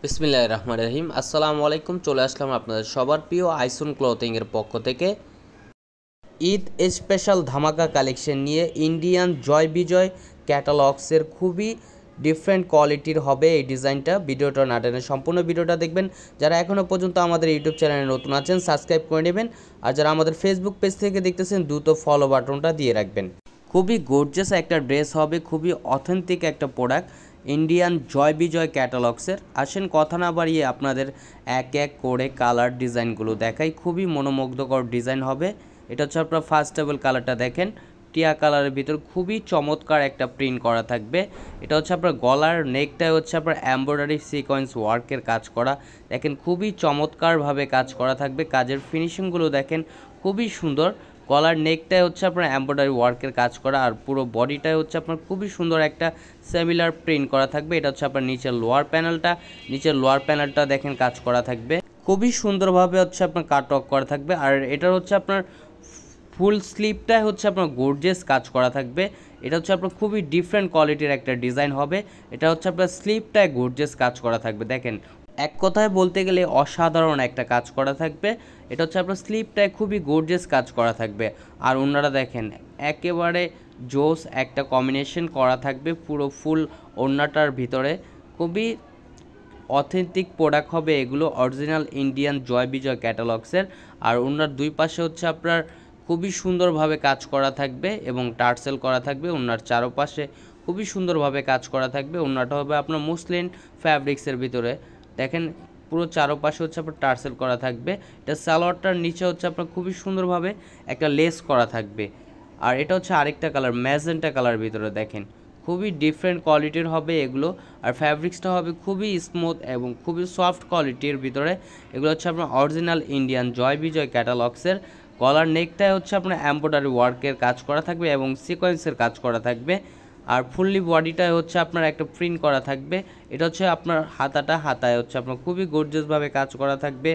বিসমিল্লাহির রহমানির রহিম। আসসালামু আলাইকুম। চলে আসলাম আপনাদের সবার প্রিয় আইসন ক্লথিংয়ের পক্ষ থেকে ঈদ স্পেশাল ধামাকা কালেকশন নিয়ে ইন্ডিয়ান জয় বিজয় ক্যাটালগসের খুবই ডিফারেন্ট কোয়ালিটির হবে এই ডিজাইনটা। ভিডিওটা না টেনে সম্পূর্ণ ভিডিওটা দেখবেন। যারা এখনও পর্যন্ত আমাদের ইউটিউব চ্যানেলে নতুন আছেন সাবস্ক্রাইব করে নেবেন, আর যারা আমাদের ফেসবুক পেজ থেকে দেখতেছেন দ্রুত ফলো বাটনটা দিয়ে রাখবেন। খুবই গর্জিয়াস একটা ড্রেস হবে, খুবই অথেন্টিক একটা প্রোডাক্ট ইন্ডিয়ান জয় বিজয় ক্যাটালগসের। আসেন কথা না বাড়িয়ে আপনাদের এক এক করে কালার ডিজাইনগুলো দেখাই। খুবই মনোমুগ্ধকর ডিজাইন হবে। এটা হচ্ছে আপনার ফার্স্ট টেবল কালারটা দেখেন, টিয়া কালারের ভিতর খুবই চমৎকার একটা প্রিন্ট করা থাকবে। এটা হচ্ছে আপনার গলার নেকটাই হচ্ছে আপনার এমব্রয়ডারি সিকোয়েন্স ওয়ার্কের কাজ করা। দেখেন খুবই চমৎকারভাবে কাজ করা থাকবে। কাজের ফিনিশিংগুলো দেখেন খুবই সুন্দর। গলার নেকটাই হচ্ছে আপনার এমব্রয়ডারি ওয়ার্কের কাজ করা, আর পুরো বডিটাই হচ্ছে আপনার খুবই সুন্দর একটা সিমিলার প্রিন্ট করা থাকবে। এটা হচ্ছে আপনার নিচের লোয়ার প্যানেলটা দেখেন কাজ করা থাকবে খুবই সুন্দরভাবে হচ্ছে আপনার কাটওয়ার্ক করা থাকবে। আর এটার হচ্ছে আপনার ফুল স্লিভটাই হচ্ছে আপনার গর্জিয়াস কাজ করা থাকবে। এটা হচ্ছে আপনার খুবই ডিফারেন্ট কোয়ালিটির একটা ডিজাইন হবে। এটা হচ্ছে আপনার স্লিভটায় গর্জিয়াস কাজ করা থাকবে। দেখেন এক কথায় বলতে গেলে অসাধারণ একটা কাজ করা থাকবে। এটা হচ্ছে আপনার স্লিভটায় খুবই গর্জিয়াস কাজ করা থাকবে। আর ওনারা দেখেন একেবারে জোস একটা কম্বিনেশন করা থাকবে পুরো ফুল ওড়নাটার ভিতরে। খুবই অথেন্টিক প্রোডাক্ট হবে এগুলো, অরিজিনাল ইন্ডিয়ান জয় বিজয় ক্যাটালগসের। আর ওনার দুই পাশে হচ্ছে আপনার খুবই সুন্দরভাবে কাজ করা থাকবে এবং টার্সেল করা থাকবে। ওনার চারপাশে খুবই সুন্দরভাবে কাজ করা থাকবে। ওনাটা হবে আপনার মুসলিন ফ্যাব্রিক্সের ভিতরে। দেখেন পুরো চারপাশে হচ্ছে আপনার টার্সেল করা থাকবে। এটা সালোয়ারটার নিচে হচ্ছে আপনার খুবই সুন্দরভাবে একটা লেস করা থাকবে। আর এটা হচ্ছে আরেকটা কালার ম্যাজেন্টা কালার ভিতরে। দেখেন খুবই ডিফারেন্ট কোয়ালিটির হবে এগুলো। আর ফ্যাব্রিক্সটা হবে খুবই স্মুথ এবং খুবই সফট কোয়ালিটির ভিতরে। এগুলো হচ্ছে আপনার অরিজিনাল ইন্ডিয়ান জয় বিজয় ক্যাটালগসের। গলার নেকটায় হচ্ছে আপনার এমব্রয়ডারি ওয়ার্কের কাজ করা থাকবে এবং সিকোয়েন্সের কাজ করা থাকবে। আর ফুললি বডিটায় হচ্ছে আপনার একটা প্রিন্ট করা থাকবে। এটা হচ্ছে আপনার হাতায় হচ্ছে আপনার খুবই গর্জিয়াসভাবে কাজ করা থাকবে।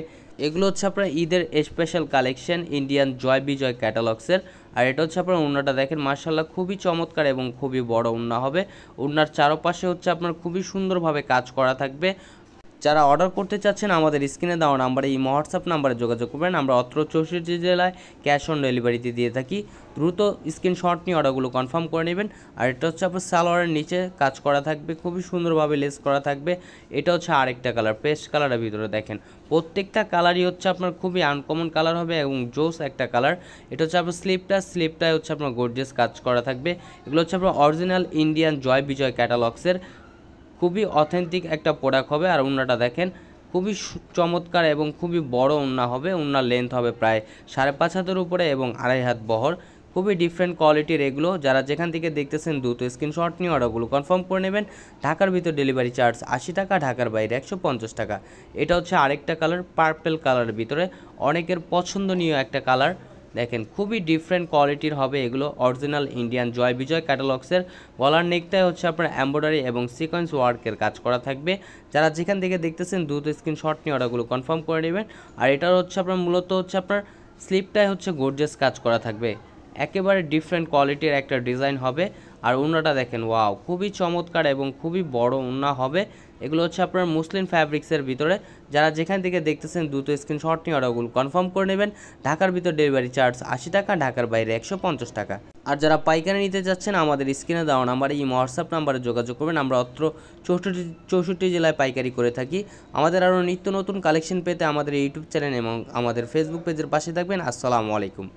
এগুলো হচ্ছে আপনার ঈদের স্পেশাল কালেকশন ইন্ডিয়ান জয় বিজয় ক্যাটালগসের। আর এটা হচ্ছে আপনার ওড়নাটা দেখেন মাশাআল্লাহ খুবই চমৎকার এবং খুবই বড় ওড়না হবে। ওড়নার চারপাশে হচ্ছে আপনার খুবই সুন্দরভাবে কাজ করা থাকবে। যারা অর্ডার করতে চাচ্ছেন আমাদের স্ক্রিনে দেওয়া নাম্বারে এই হোয়াটসঅ্যাপ নাম্বারে যোগাযোগ করবেন। আমরা অত্র 64 জেলায় ক্যাশ অন ডেলিভারিতে দিয়ে থাকি। দ্রুত স্ক্রিনশট নিয়ে অর্ডারগুলো কনফার্ম করে নেবেন। আর এটা হচ্ছে আপনার সালোয়ারের নিচে কাজ করা থাকবে, খুবই সুন্দরভাবে লেস করা থাকবে। এটা হচ্ছে আরেকটা কালার পেস্ট কালারের ভিতরে। দেখেন প্রত্যেকটা কালারই হচ্ছে আপনার খুবই আনকমন কালার হবে এবং জোস একটা কালার। এটা হচ্ছে আপনার স্লিপটাই হচ্ছে আপনার গর্জিয়াস কাজ করা থাকবে। এগুলো হচ্ছে আপনার অরিজিনাল ইন্ডিয়ান জয় বিজয় ক্যাটালগসের খুবই অথেন্টিক একটা প্রোডাক্ট হবে। আর ওড়নাটা দেখেন খুবই চমৎকার এবং খুবই বড় ওড়না হবে। ওড়নার লেন্থ হবে প্রায় 5.5 হাতের উপরে এবং 2.5 হাত বহর। খুবই ডিফারেন্ট কোয়ালিটির এগুলো। যারা যেখান থেকে দেখতেছেন দ্রুত স্ক্রিনশট নিয়ে অর্ডারগুলো কনফার্ম করে নেবেন। ঢাকার ভিতর ডেলিভারি চার্জ 80 টাকা, ঢাকার বাইরে 150 টাকা। এটা হচ্ছে আরেকটা কালার পার্পল কালারের ভিতরে, অনেকের পছন্দনীয় একটা কালার। দেখেন খুবই ডিফারেন্ট কোয়ালিটির হবে এগুলো, অরিজিনাল ইন্ডিয়ান জয় বিজয় ক্যাটালগসের। গলার নেকটাই হচ্ছে আপনার এমব্রয়ডারি এবং সিকোয়েন্স ওয়ার্কের কাজ করা থাকবে। যারা যেখান থেকে দেখতেছেন দ্রুত স্ক্রিনশট নিয়ে অর্ডারগুলো কনফার্ম করে নেবেন। আর এটার হচ্ছে আপনার মূলত হচ্ছে আপনার স্লিপটাই হচ্ছে গর্জিয়াস কাজ করা থাকবে। একেবারে ডিফারেন্ট কোয়ালিটির একটা ডিজাইন হবে। আর ওড়নাটা দেখেন ওয়াও খুবই চমৎকার এবং খুবই বড় ওড়না হবে। এগুলো হচ্ছে আপনার মুসলিম ফ্যাব্রিক্সের ভিতরে। যারা যেখান থেকে দেখতেছেন দ্রুত স্ক্রিনশট নিয়ে অর্ডারগুলো কনফার্ম করে নেবেন। ঢাকার ভিতর ডেলিভারি চার্জ 80 টাকা, ঢাকার বাইরে 150 টাকা। আর যারা পাইকারি নিতে যাচ্ছেন আমাদের স্ক্রিনে দেওয়া নাম্বারে এই হোয়াটসঅ্যাপ নাম্বারে যোগাযোগ করবেন। আমরা অত্র 64 জেলায় পাইকারি করে থাকি। আমাদের আরও নিত্য নতুন কালেকশন পেতে আমাদের ইউটিউব চ্যানেল এবং আমাদের ফেসবুক পেজের পাশে থাকবেন। আসসালামু আলাইকুম।